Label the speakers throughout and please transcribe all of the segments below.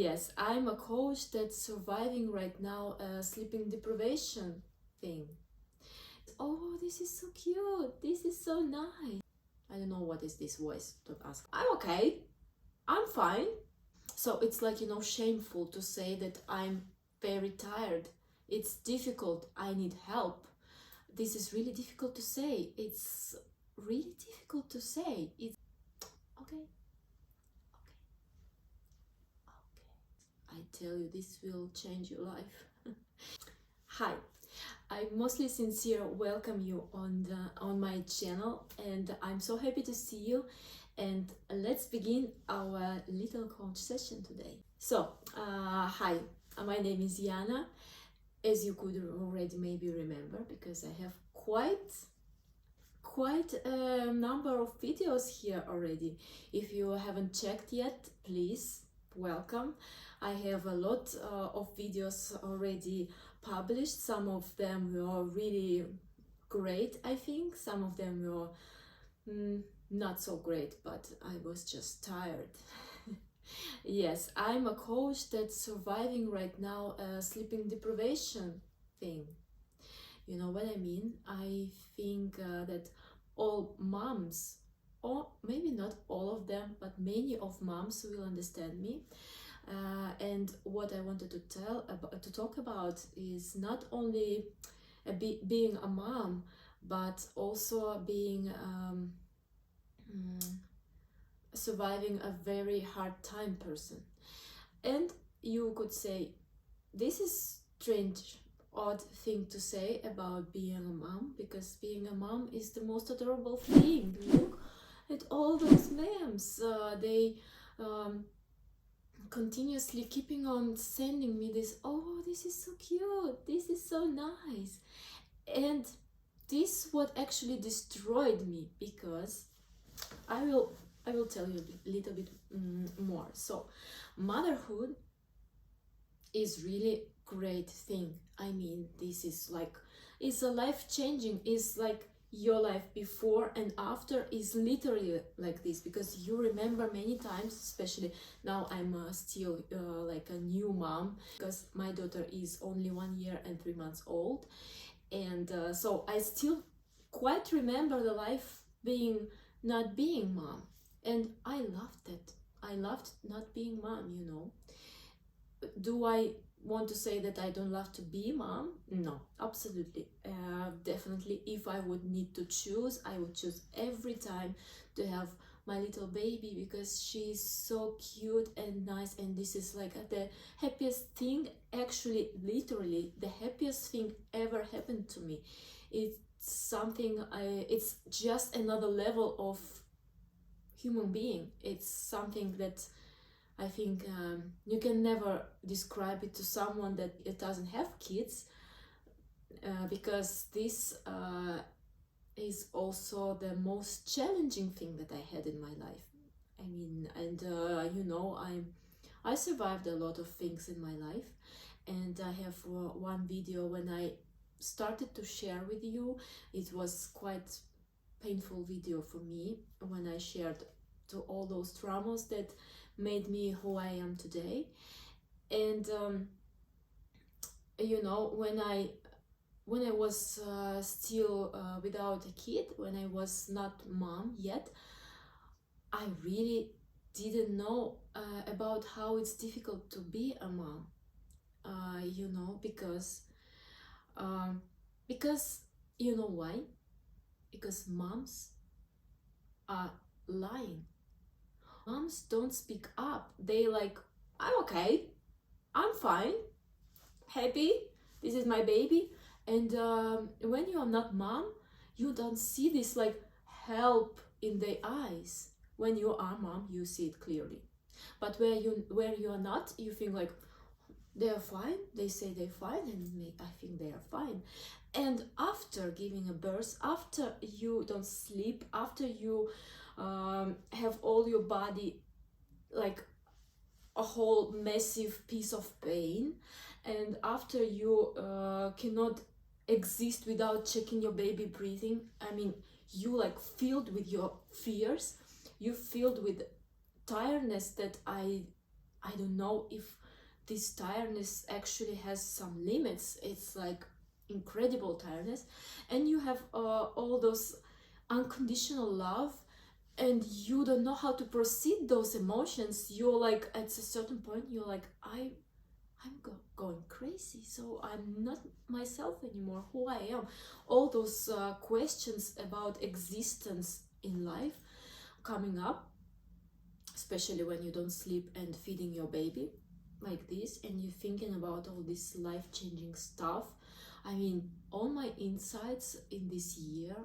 Speaker 1: Yes, I'm a coach that's surviving right now a sleeping deprivation thing. Oh, this is so cute. This is so nice. I don't know what is this voice. Don't ask. I'm okay. I'm fine. So it's like, shameful to say that I'm very tired. It's difficult. I need help. This is really difficult to say. It's really difficult to say. It's okay. I tell you, this will change your life. Hi, I mostly sincere welcome you on my channel, and I'm so happy to see you. And let's begin our little coach session today. So, hi, my name is Yana, as you could already maybe remember, because I have quite a number of videos here already. If you haven't checked yet, please welcome. I have a lot of videos already published. Some of them were really great, I think. Some of them were not so great, but I was just tired. Yes, I'm a coach that's surviving right now a sleeping deprivation thing. You know what I mean? I think that all moms, or maybe not all of them, but many of moms will understand me. And what I wanted to talk about is not only being a mom, but also being surviving a very hard time person. And you could say, this is strange, odd thing to say about being a mom, because being a mom is the most adorable thing. Look at all those memes. They continuously keeping on sending me this, oh, this is so cute, this is so nice. And this what actually destroyed me, because I will tell you a little bit more. So motherhood is really great thing. I mean, this is like, it's a life changing, is like your life before and after is literally like this, because you remember many times, especially now I'm still like a new mom, because my daughter is only 1 year and 3 months old. And so I still quite remember the life being not being mom, and I loved it. I loved not being mom, you know. Do I want to say that I don't love to be mom? No, absolutely. Definitely, if I would need to choose, I would choose every time to have my little baby, because she's so cute and nice, and this is like the happiest thing, actually literally the happiest thing ever happened to me. It's something it's just another level of human being. It's something that I think you can never describe it to someone that it doesn't have kids, because this is also the most challenging thing that I had in my life. I mean, and I survived a lot of things in my life, and I have one video when I started to share with you. It was quite painful video for me when I shared to all those traumas that made me who I am today. And when I was still without a kid, when I was not mom yet, I really didn't know about how it's difficult to be a mom. Because you know why? Because moms are lying. Moms don't speak up. They like, I'm okay, I'm fine, happy, this is my baby. And when you are not mom, you don't see this like help in their eyes. When you are mom, you see it clearly. But where you are not, you think like, they're fine, they say they're fine, and I think they are fine. And after giving a birth, after you don't sleep, after you have all your body like a whole massive piece of pain, and after you cannot exist without checking your baby breathing, I mean, you like filled with your fears, you filled with tiredness that I I don't know if this tiredness actually has some limits. It's like incredible tiredness, and you have all those unconditional love, and you don't know how to proceed those emotions. You're like, at a certain point you're like, going crazy, so I'm not myself anymore, who I am. All those questions about existence in life coming up, especially when you don't sleep and feeding your baby like this, and you're thinking about all this life-changing stuff. I mean, all my insights in this year,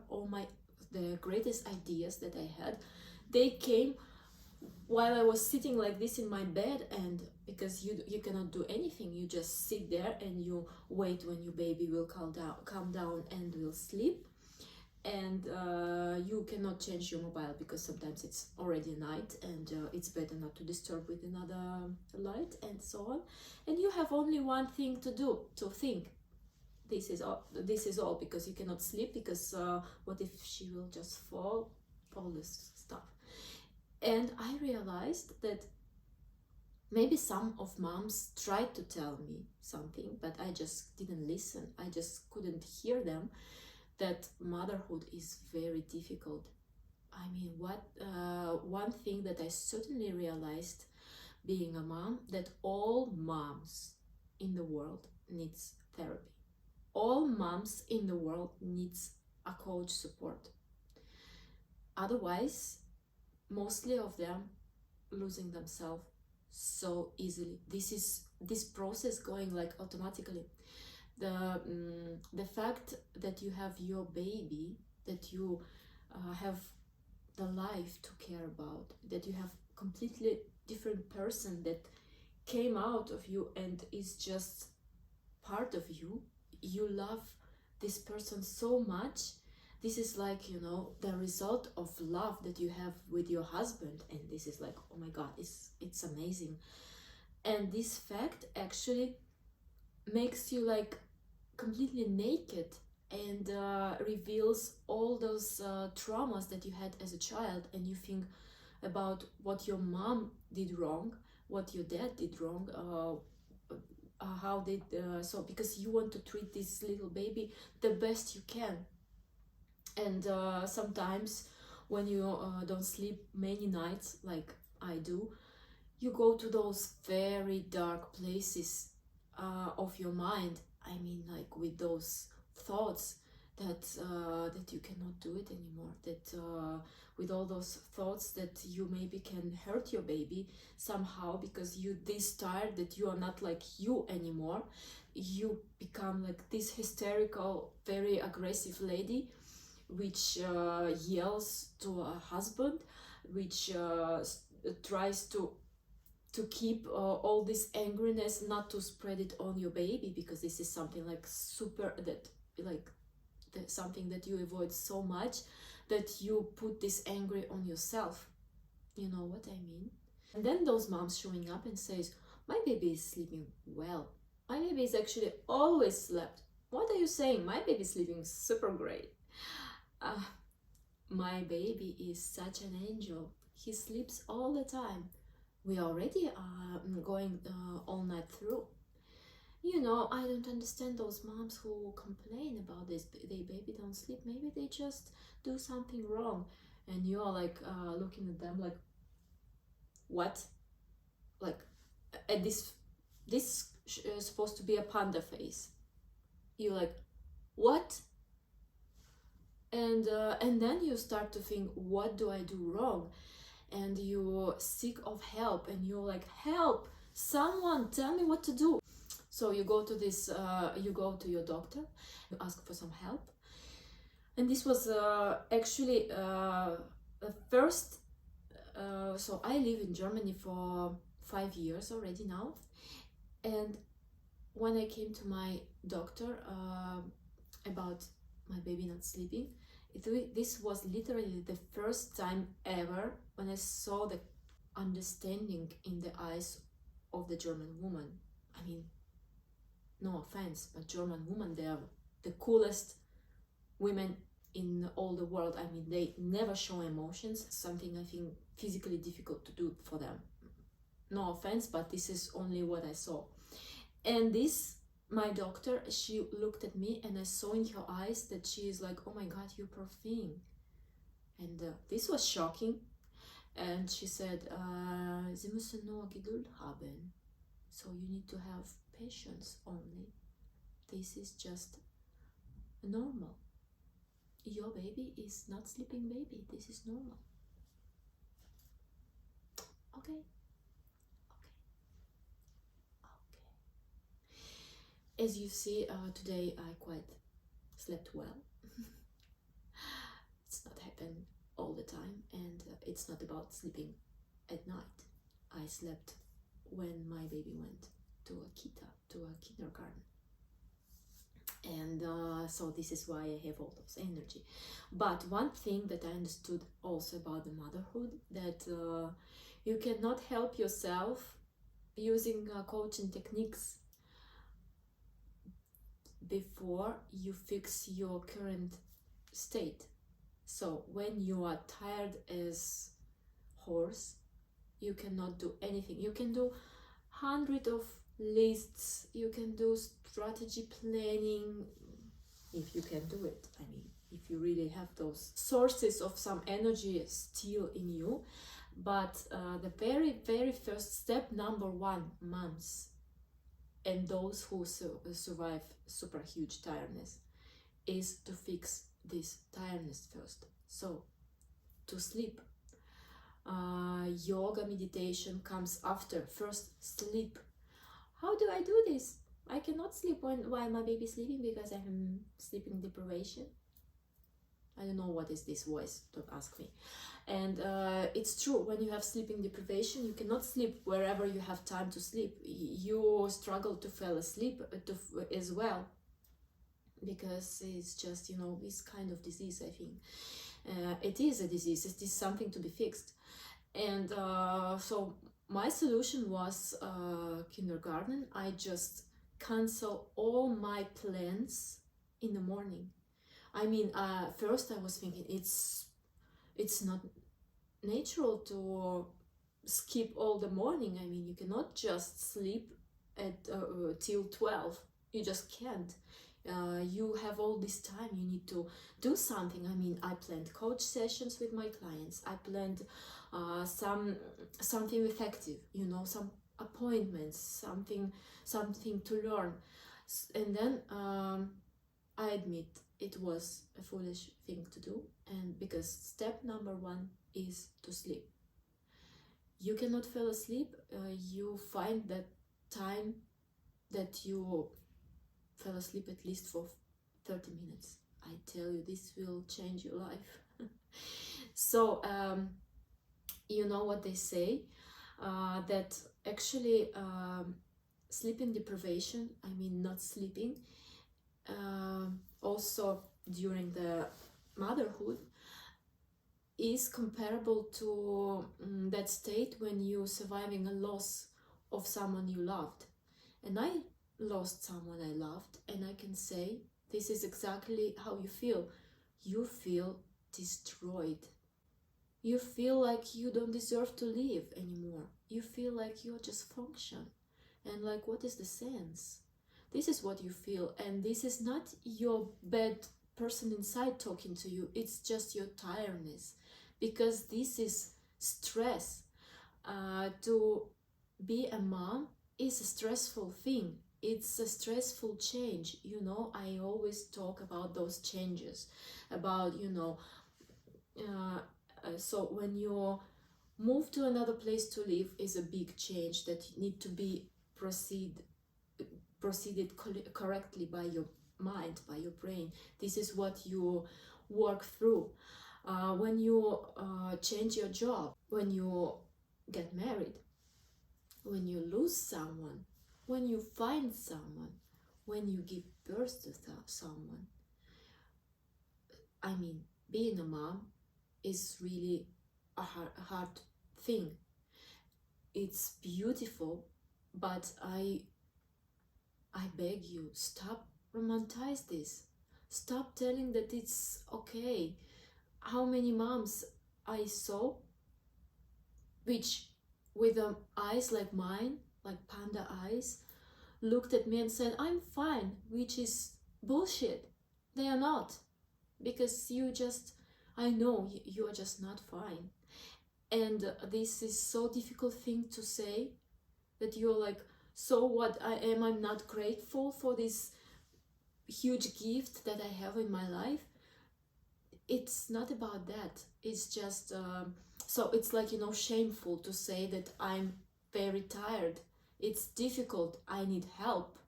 Speaker 1: the greatest ideas that I had, they came while I was sitting like this in my bed. And because you cannot do anything, you just sit there and you wait when your baby will calm down and will sleep. And you cannot change your mobile because sometimes it's already night, and it's better not to disturb with another light and so on. And you have only one thing to do, to think. This is all, because you cannot sleep, because what if she will just fall, all this stuff. And I realized that maybe some of moms tried to tell me something, but I just didn't listen. I just couldn't hear them, that motherhood is very difficult. I mean, one thing that I certainly realized being a mom, that all moms in the world needs therapy. All moms in the world needs a coach support. Otherwise, mostly of them losing themselves so easily. This process going like automatically. The fact that you have your baby, that you have the life to care about, that you have completely different person that came out of you and is just part of you. You love this person so much. This is like, the result of love that you have with your husband, and this is like, oh my god, it's amazing. And this fact actually makes you like completely naked, and reveals all those traumas that you had as a child, and you think about what your mom did wrong, what your dad did wrong, how did so, because you want to treat this little baby the best you can. And sometimes when you don't sleep many nights like I do, you go to those very dark places of your mind. I mean, like with those thoughts that you cannot do it anymore, that with all those thoughts that you maybe can hurt your baby somehow, because you this tired that you are not like you anymore. You become like this hysterical, very aggressive lady, which yells to a husband, which tries to keep all this angriness, not to spread it on your baby, because this is something like super, that like something that you avoid so much, that you put this angry on yourself. You know what I mean? And then those moms showing up and says, my baby is sleeping well, my baby is actually always slept. What are you saying? My baby is sleeping super great. My baby is such an angel, he sleeps all the time. We already are going all night through. I don't understand those moms who complain about this. Their baby don't sleep. Maybe they just do something wrong. And you're like looking at them like, what? Like, at this is supposed to be a panda face. You're like, what? And then you start to think, what do I do wrong? And you're sick of help, and you're like, help, someone tell me what to do. So you go to your doctor, you ask for some help. And this was actually the first, so I live in Germany for 5 years already now. And when I came to my doctor about my baby not sleeping, this was literally the first time ever when I saw the understanding in the eyes of the German woman. I mean, no offense, but German women, they are the coolest women in all the world. I mean, they never show emotions, something I think physically difficult to do for them. no offense, but this is only what I saw. And this, my doctor, she looked at me and I saw in her eyes that she is like, oh my god, you poor thing. And this was shocking. And she said, Sie müssen nur Geduld haben. So you need to have patience only. This is just normal. Your baby is not sleeping baby. This is normal. Okay. As you see, today I quite slept well. It's not happened all the time, and it's not about sleeping at night. I slept when my baby went to a kindergarten. And so this is why I have all those energy. But one thing that I understood also about the motherhood, that you cannot help yourself using coaching techniques before you fix your current state. So when you are tired as horse, you cannot do anything. You can do 100 of lists, you can do strategy planning, if you can do it. I mean, if you really have those sources of some energy still in you. But the very first step, number one, moms and those who survive super huge tiredness, is to fix this tiredness first. So to sleep. Yoga, meditation comes after. First, sleep. How do I do this? I cannot sleep while my baby is sleeping because I have sleeping deprivation. I don't know what is this voice, don't ask me. And it's true, when you have sleeping deprivation, you cannot sleep wherever you have time to sleep. You struggle to fall asleep as well, because it's just, you know, this kind of disease, I think. It is a disease, it is something to be fixed. And so my solution was kindergarten. I just cancel all my plans in the morning. I mean, first I was thinking it's not natural to skip all the morning. I mean, you cannot just sleep at till 12. You just can't. You have all this time, you need to do something. I mean, I planned coach sessions with my clients. I planned something effective, you know, some appointments, something to learn. And then I admit it was a foolish thing to do, and because step number one is to sleep. You cannot fall asleep. You find that time that you fell asleep at least for 30 minutes. I tell you, this will change your life. So you know what they say, that actually sleeping deprivation, I mean not sleeping, also during the motherhood, is comparable to that state when you're surviving a loss of someone you loved. And I lost someone I loved, and I can say this is exactly how you feel. You feel destroyed. You feel like you don't deserve to live anymore. You feel like you're just function, and like, what is the sense? This is what you feel, and this is not your bad person inside talking to you, it's just your tiredness, because this is stress. To be a mom is a stressful thing. It's a stressful change, you know. I always talk about those changes, about, you know, so when you move to another place to live is a big change that need to be proceeded correctly by your mind, by your brain. This is what you work through. When you change your job, when you get married, when you lose someone, when you find someone, when you give birth to someone. I mean, being a mom is really a hard thing. It's beautiful, but I beg you, stop romanticize this. Stop telling that it's okay. How many moms I saw which with eyes like mine, like panda eyes, looked at me and said, I'm fine, which is bullshit. They are not, because I know you are just not fine. And this is so difficult thing to say, that you're like, so what, I'm not grateful for this huge gift that I have in my life. It's not about that. It's just so it's like, shameful to say that I'm very tired. It's difficult, I need help.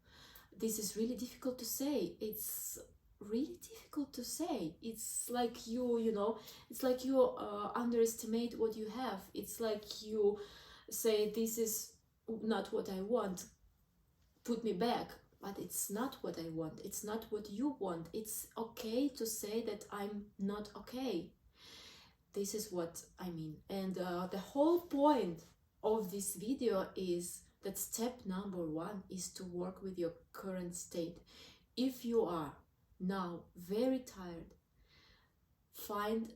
Speaker 1: This is really difficult to say. It's really difficult to say. It's like it's like you underestimate what you have. It's like you say, this is not what I want, put me back. But it's not what I want, it's not what you want. It's okay to say that I'm not okay. This is what I mean. And the whole point of this video is that step number one is to work with your current state. If you are now very tired, find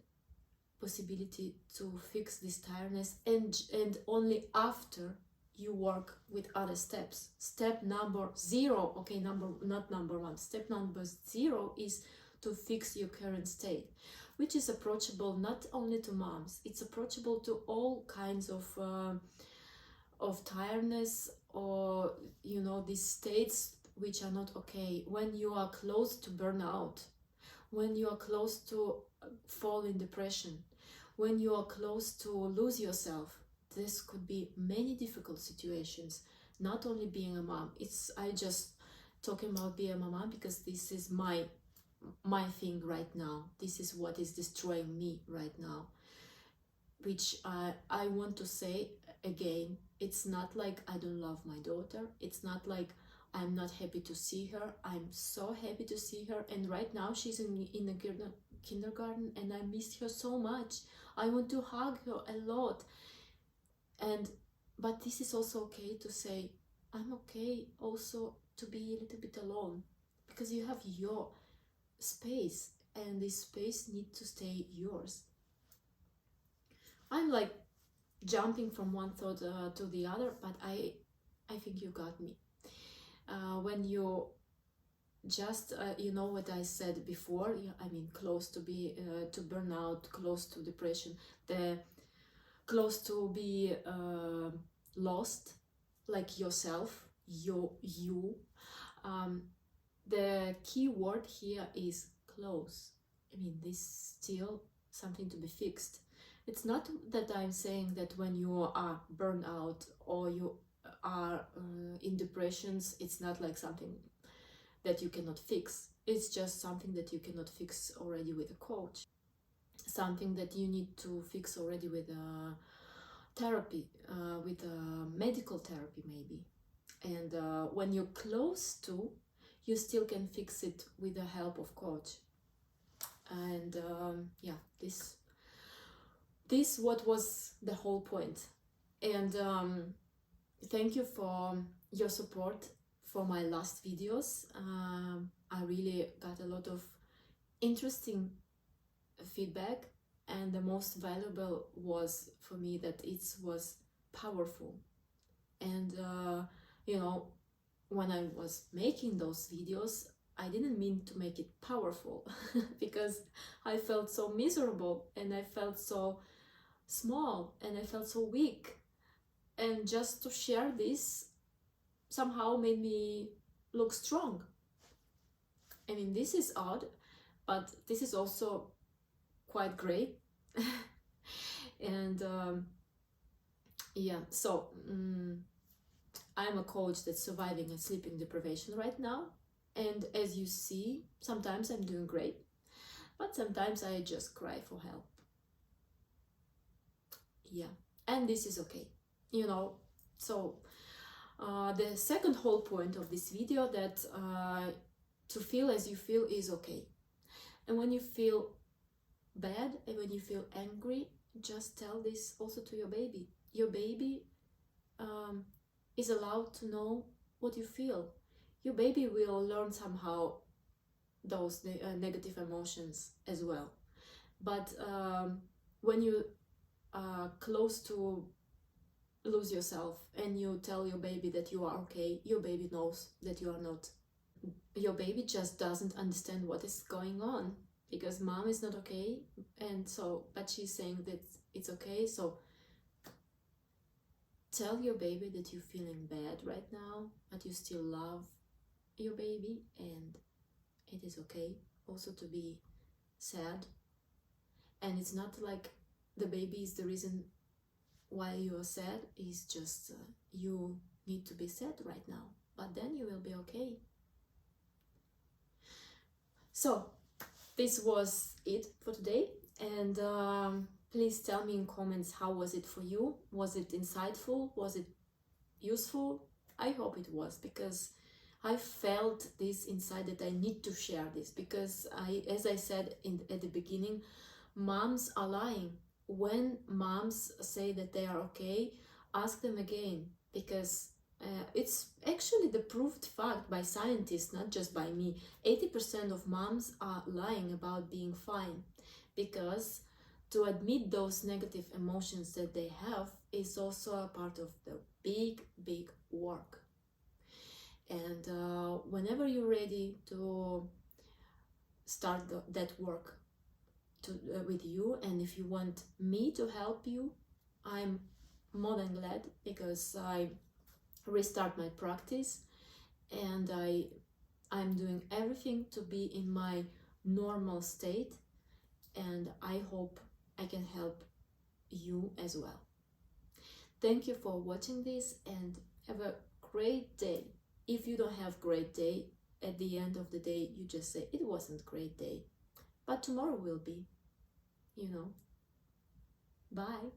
Speaker 1: possibility to fix this tiredness, and only after you work with other steps. Step number zero, okay, not number one, step number zero is to fix your current state, which is approachable not only to moms, it's approachable to all kinds of tiredness, or these states which are not okay. When you are close to burnout, when you are close to fall in depression, when you are close to lose yourself. This could be many difficult situations, not only being a mom. I just talking about being a mom because this is my thing right now. This is what is destroying me right now, which I want to say again. It's not like I don't love my daughter. It's not like I'm not happy to see her. I'm so happy to see her, and right now she's in the kindergarten, and I miss her so much. I want to hug her a lot. But this is also okay to say, I'm okay also to be a little bit alone, because you have your space, and this space needs to stay yours. I'm like jumping from one thought to the other, but I think you got me. When you just what I said before, I mean, close to be to burnout, close to depression, the close to be lost, like yourself, you. The key word here is close. I mean, this still something to be fixed. It's not that I'm saying that when you are burned out or you are in depressions, it's not like something that you cannot fix. It's just something that you cannot fix already with a coach. Something that you need to fix already with a therapy, with a medical therapy maybe. And when you're close to, you still can fix it with the help of coach. And yeah, this what was the whole point. And thank you for your support for my last videos. I really got a lot of interesting feedback, and the most valuable was for me that it was powerful. And when I was making those videos, I didn't mean to make it powerful because I felt so miserable, and I felt so small, and I felt so weak. And just to share this somehow made me look strong. I mean, this is odd, but this is also quite great. And yeah, so I'm a coach that's surviving a sleeping deprivation right now, and as you see, sometimes I'm doing great, but sometimes I just cry for help. Yeah, and this is okay, so the second whole point of this video, that to feel as you feel is okay. And when you feel bad and when you feel angry, just tell this also to your baby. Your baby is allowed to know what you feel. Your baby will learn somehow those negative emotions as well. But when you are close to lose yourself and you tell your baby that you are okay, your baby knows that you are not. Your baby just doesn't understand what is going on because mom is not okay, and so, but she's saying that it's okay. So tell your baby that you're feeling bad right now, but you still love your baby, and it is okay also to be sad. And it's not like the baby is the reason why you are sad. It's just you need to be sad right now, but then you will be okay. So this was it for today, and please tell me in comments, how was it for you? Was it insightful? Was it useful? I hope it was, because I felt this inside that I need to share this, because as I said at the beginning, moms are lying. When moms say that they are okay, ask them again, because it's actually the proved fact by scientists, not just by me. 80% of moms are lying about being fine, because to admit those negative emotions that they have is also a part of the big work. And whenever you're ready to start that work with you, and if you want me to help you, I'm more than glad, because I restart my practice, and I'm doing everything to be in my normal state, and I hope I can help you as well. Thank you for watching this, and have a great day. If you don't have great day, at the end of the day you just say it wasn't great day, but tomorrow will be, you know. Bye.